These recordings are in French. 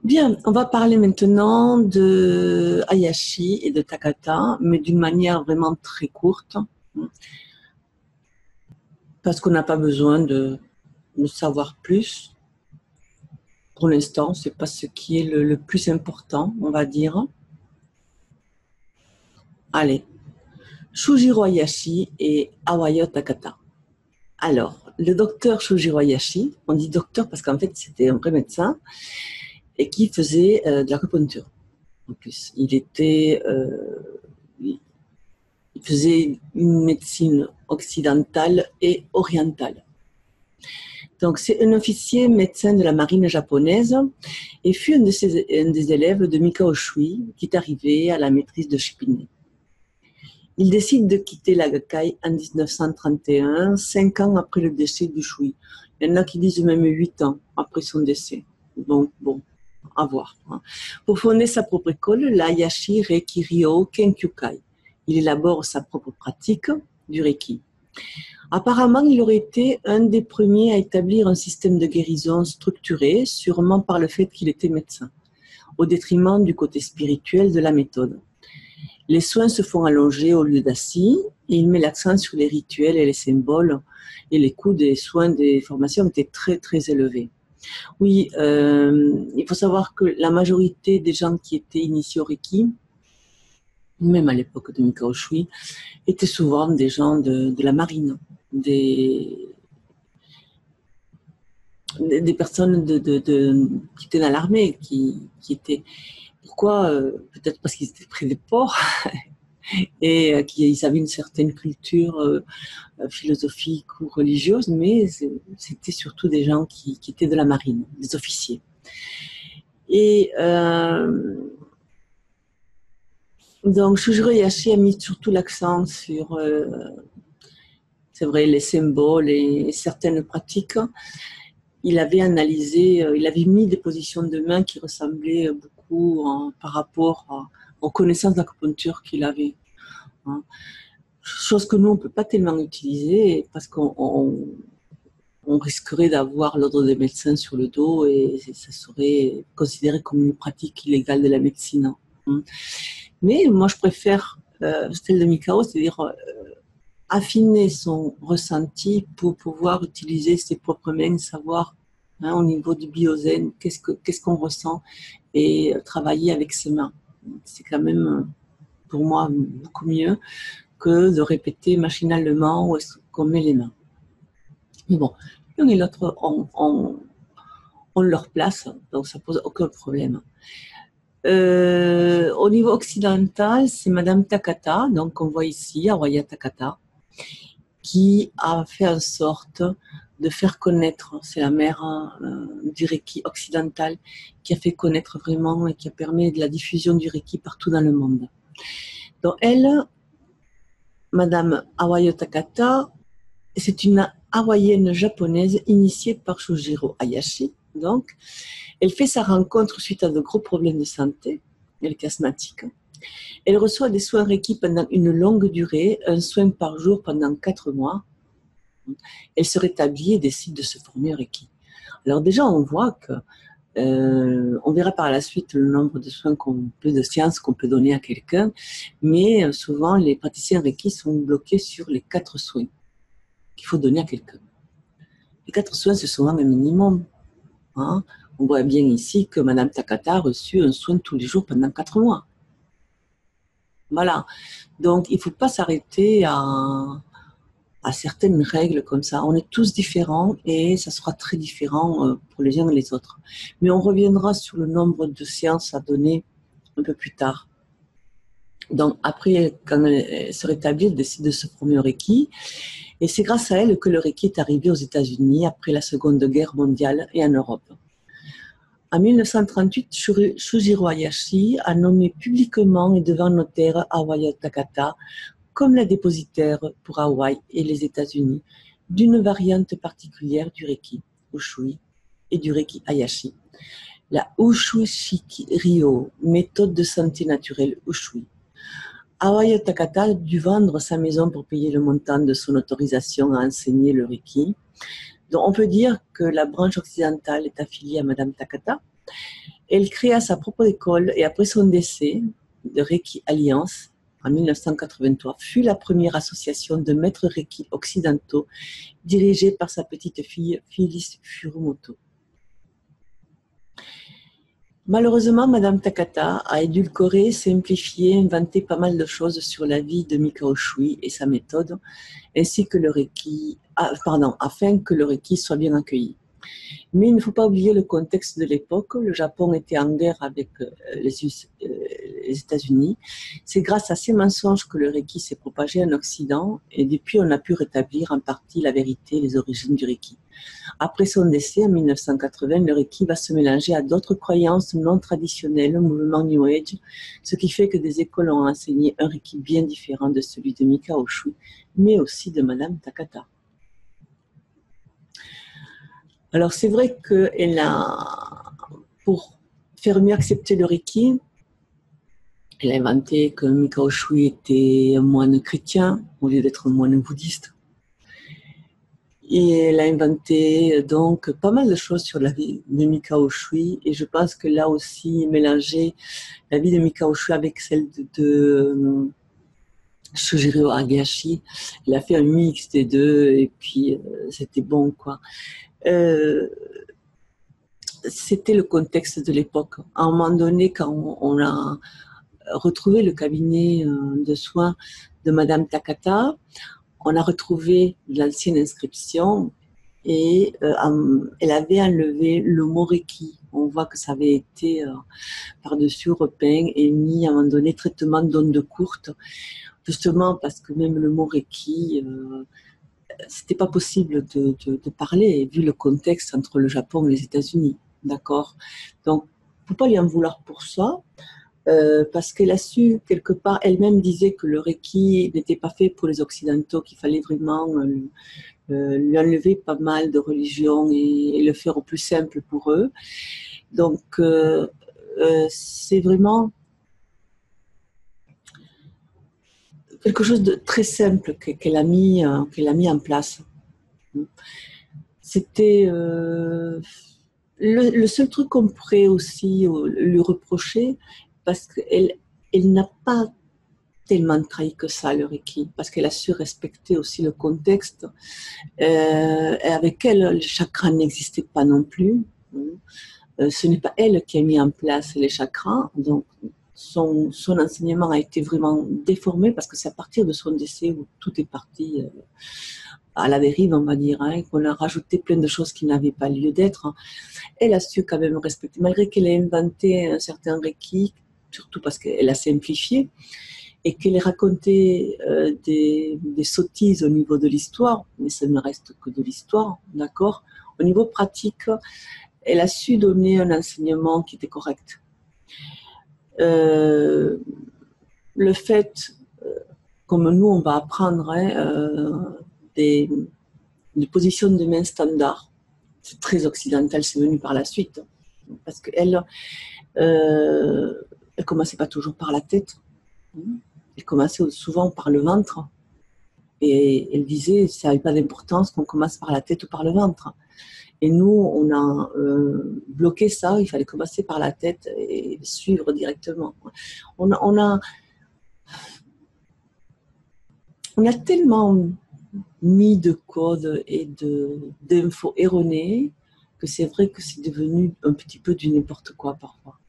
Bien, on va parler maintenant de Hayashi et de Takata, mais d'une manière vraiment très courte, parce qu'on n'a pas besoin de savoir plus. Pour l'instant, c'est pas ce qui est le plus important, on va dire. Allez, Shujiro Hayashi et Awayo Takata. Alors, le docteur Shujiro Hayashi, on dit docteur parce qu'en fait c'était un vrai médecin et qui faisait de l'acupuncture. En plus, il faisait une médecine occidentale et orientale. Donc, c'est un officier médecin de la marine japonaise et fut un des élèves de Mikao Shui qui est arrivé à la maîtrise de Shipine. Il décide de quitter la Gakkai en 1931, 5 ans après le décès du Shui. Il y en a qui disent même 8 ans après son décès. Donc, bon, à voir. Pour fonder sa propre école, la Hayashi Reiki Ryo Kenkyukai. Il élabore sa propre pratique du Reiki. Apparemment, il aurait été un des premiers à établir un système de guérison structuré, sûrement par le fait qu'il était médecin, au détriment du côté spirituel de la méthode. Les soins se font allonger au lieu d'assis et il met l'accent sur les rituels et les symboles et les coûts des soins des formations étaient très très élevés. Oui, il faut savoir que la majorité des gens qui étaient initiés au Reiki, même à l'époque de Mikao Shui, étaient souvent des gens de la marine, des personnes qui étaient dans l'armée, qui étaient... Pourquoi peut-être parce qu'ils étaient près des ports et qu'ils avaient une certaine culture philosophique ou religieuse, mais c'était surtout des gens qui étaient de la marine, des officiers. Et donc Shujiro Hayashi a mis surtout l'accent sur, c'est vrai, les symboles et certaines pratiques. Il avait analysé, il avait mis des positions de main qui ressemblaient beaucoup par rapport aux connaissances d'acupuncture qu'il avait. Chose que nous, on ne peut pas tellement utiliser parce qu'on risquerait d'avoir l'ordre des médecins sur le dos et ça serait considéré comme une pratique illégale de la médecine. Mais moi, je préfère celle de Mikao, c'est-à-dire affiner son ressenti pour pouvoir utiliser ses propres mains, savoir au niveau du biozen qu'est-ce qu'on ressent et travailler avec ses mains. C'est quand même pour moi beaucoup mieux que de répéter machinalement où est-ce qu'on met les mains. Mais bon, l'un et l'autre ont leur place, donc ça pose aucun problème. Au niveau occidental, c'est Madame Takata, donc on voit ici Awaya Takata, qui a fait en sorte de faire connaître, c'est la mère du Reiki occidental, qui a fait connaître vraiment et qui a permis de la diffusion du Reiki partout dans le monde. Donc elle, Madame Awaya Takata, c'est une hawaïenne japonaise initiée par Shujiro Hayashi. Donc, elle fait sa rencontre suite à de gros problèmes de santé. Elle est asthmatique. Elle reçoit des soins Reiki pendant une longue durée, un soin par jour pendant 4 mois. Elle se rétablit et décide de se former Reiki. Alors déjà, on voit que, on verra par la suite le nombre de soins de séances qu'on peut donner à quelqu'un, mais souvent les praticiens Reiki sont bloqués sur les 4 soins qu'il faut donner à quelqu'un. Les 4 soins, c'est souvent un minimum. Hein. On voit bien ici que Madame Takata a reçu un soin tous les jours pendant 4 mois. Voilà. Donc, il ne faut pas s'arrêter à certaines règles comme ça. On est tous différents et ça sera très différent pour les uns et les autres. Mais on reviendra sur le nombre de séances à donner un peu plus tard. Donc, après, quand elle se rétablit, elle décide de se former au Reiki. Et c'est grâce à elle que le Reiki est arrivé aux États-Unis après la Seconde Guerre mondiale et en Europe. En 1938, Shujiro Hayashi a nommé publiquement et devant notaire Awaya Takata comme la dépositaire pour Hawaï et les États-Unis d'une variante particulière du Reiki, Ushui, et du Reiki Hayashi, la Ushui Shiki Ryo, méthode de santé naturelle Ushui. Awaya Takata a dû vendre sa maison pour payer le montant de son autorisation à enseigner le Reiki. Donc on peut dire que la branche occidentale est affiliée à Madame Takata Elle créa sa propre école et après son décès, de Reiki Alliance, en 1983, fut la première association de maîtres Reiki occidentaux dirigée par sa petite fille Phyllis Furumoto. Malheureusement, Madame Takata a édulcoré, simplifié, inventé pas mal de choses sur la vie de Mikao Shui et sa méthode, ainsi que le Reiki, afin que le Reiki soit bien accueilli. Mais il ne faut pas oublier le contexte de l'époque. Le Japon était en guerre avec les États-Unis. C'est grâce à ces mensonges que le Reiki s'est propagé en Occident et depuis on a pu rétablir en partie la vérité et les origines du Reiki. Après son décès en 1980, le Reiki va se mélanger à d'autres croyances non traditionnelles, au mouvement New Age, ce qui fait que des écoles ont enseigné un Reiki bien différent de celui de Mikao Shui, mais aussi de Madame Takata. Alors c'est vrai qu'elle a, pour faire mieux accepter le Reiki, elle a inventé que Mikao Shui était un moine chrétien au lieu d'être un moine bouddhiste. Et elle a inventé donc pas mal de choses sur la vie de Mikao Shui. Et je pense que là aussi, mélanger la vie de Mikao Shui avec celle de Shujiro Agashi, elle a fait un mix des deux et puis c'était bon quoi. C'était le contexte de l'époque. À un moment donné, quand on a retrouvé le cabinet de soins de Madame Takata, on a retrouvé l'ancienne inscription et elle avait enlevé le mot Reiki. On voit que ça avait été par-dessus repeint et mis à un moment donné traitement d'ondes courtes, justement parce que même le mot Reiki, c'était pas possible de parler vu le contexte entre le Japon et les États-Unis. D'accord. Donc, faut pas lui en vouloir pour ça, parce qu'elle a su quelque part, elle-même disait que le Reiki n'était pas fait pour les Occidentaux, qu'il fallait vraiment lui enlever pas mal de religions et le faire au plus simple pour eux. Donc, c'est vraiment quelque chose de très simple qu'elle a mis en place. C'était le seul truc qu'on pourrait aussi lui reprocher, parce qu'elle n'a pas tellement trahi que ça, le Reiki, parce qu'elle a su respecter aussi le contexte. Et avec elle, le chakra n'existait pas non plus. Ce n'est pas elle qui a mis en place les chakras, donc son enseignement a été vraiment déformé, parce que c'est à partir de son décès où tout est parti à la dérive, on va dire, hein, qu'on a rajouté plein de choses qui n'avaient pas lieu d'être. Elle a su quand même respecter, malgré qu'elle ait inventé un certain Reiki, surtout parce qu'elle a simplifié, et qu'elle ait raconté des sottises au niveau de l'histoire, mais ça ne reste que de l'histoire, d'accord. Au niveau pratique, elle a su donner un enseignement qui était correct. Le fait, comme nous on va apprendre, hein, des positions de main standard, c'est très occidental, c'est venu par la suite, parce qu'elle elle commençait pas toujours par la tête, elle commençait souvent par le ventre, et elle disait ça n'avait pas d'importance qu'on commence par la tête ou par le ventre. Et nous, on a bloqué ça, il fallait commencer par la tête et suivre directement. On a tellement mis de codes et d'infos erronées que c'est vrai que c'est devenu un petit peu du n'importe quoi parfois.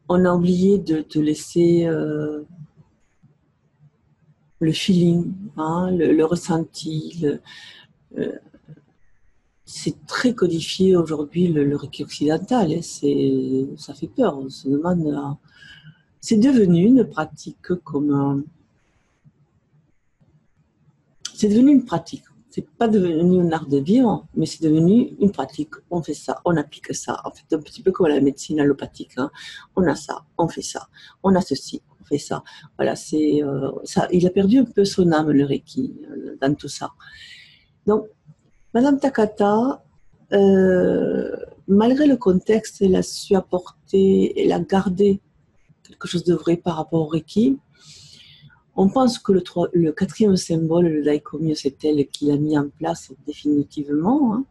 On a oublié de laisser le feeling, hein, le ressenti, c'est très codifié aujourd'hui le Reiki occidental, hein, ça fait peur, on se demande. C'est devenu une pratique comme c'est devenu une pratique. C'est pas devenu un art de vivre, mais c'est devenu une pratique. On fait ça, on applique ça. En fait, un petit peu comme la médecine allopathique. Hein. On a ça, on fait ça. On a ceci, on fait ça. Voilà, c'est ça. Il a perdu un peu son âme, le Reiki, dans tout ça. Donc, Madame Takata, malgré le contexte, elle a su apporter, elle a gardé quelque chose de vrai par rapport au Reiki. On pense que le quatrième symbole, le Daikomi, c'est elle qui l'a mis en place définitivement. Hein.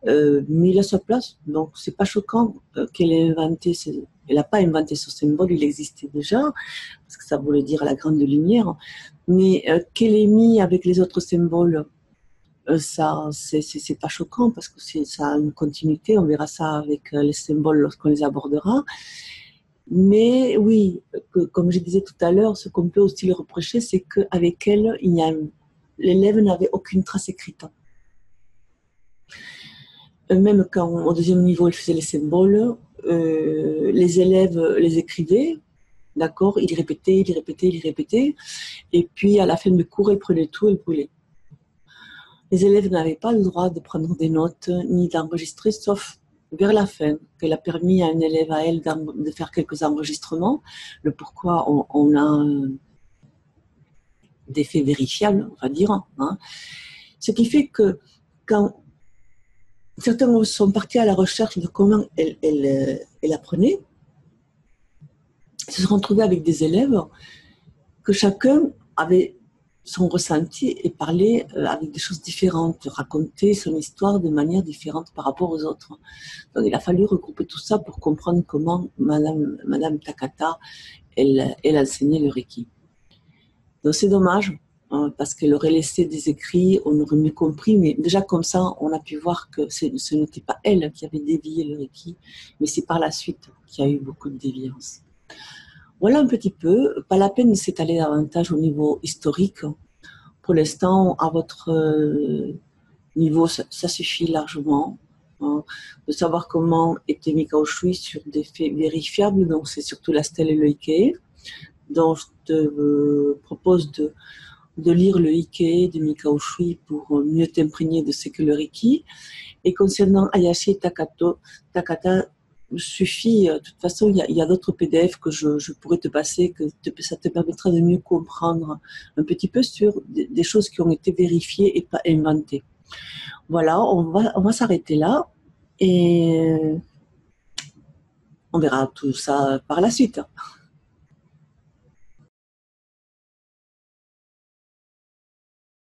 mais il a sa place, donc c'est pas choquant qu'elle ait inventé. Elle n'a pas inventé ce symbole, il existait déjà, parce que ça voulait dire la grande lumière, mais qu'elle ait mis avec les autres symboles, ça, c'est pas choquant, parce que ça a une continuité, on verra ça avec les symboles lorsqu'on les abordera. Mais oui, comme je disais tout à l'heure, ce qu'on peut aussi lui reprocher, c'est qu'avec elle, l'élève n'avait aucune trace écrite. Même quand au deuxième niveau, elle faisait les symboles, les élèves les écrivaient, d'accord, ils répétaient, ils répétaient, ils répétaient, et puis à la fin du cours, elle prenait tout, elle brûlait. Les élèves n'avaient pas le droit de prendre des notes ni d'enregistrer, sauf vers la fin, qu'elle a permis à un élève à elle de faire quelques enregistrements, le pourquoi on a des faits vérifiables, on va dire. Hein. Ce qui fait que quand certains sont partis à la recherche de comment elle apprenait, ils se sont retrouvés avec des élèves que chacun avait son ressenti et parlait avec des choses différentes, racontait son histoire de manière différente par rapport aux autres. Donc il a fallu regrouper tout ça pour comprendre comment Madame Takata, elle enseignait le Reiki. Donc c'est dommage, parce qu'elle aurait laissé des écrits, on aurait mieux compris, mais déjà comme ça, on a pu voir que ce n'était pas elle qui avait dévié le Reiki, mais c'est par la suite qu'il y a eu beaucoup de déviance. Voilà un petit peu, pas la peine de s'étaler davantage au niveau historique. Pour l'instant, à votre niveau, ça suffit largement. Hein, de savoir comment était Mikao Shui sur des faits vérifiables, donc c'est surtout la stèle et le Ike. Donc je te propose de lire le Ike de Mikao Shui pour mieux t'imprégner de ce que le Reiki. Et concernant Ayashi Takata, suffit, de toute façon, il y a d'autres PDF que je pourrais te passer, ça te permettra de mieux comprendre un petit peu sur des choses qui ont été vérifiées et pas inventées. Voilà, on va s'arrêter là et on verra tout ça par la suite.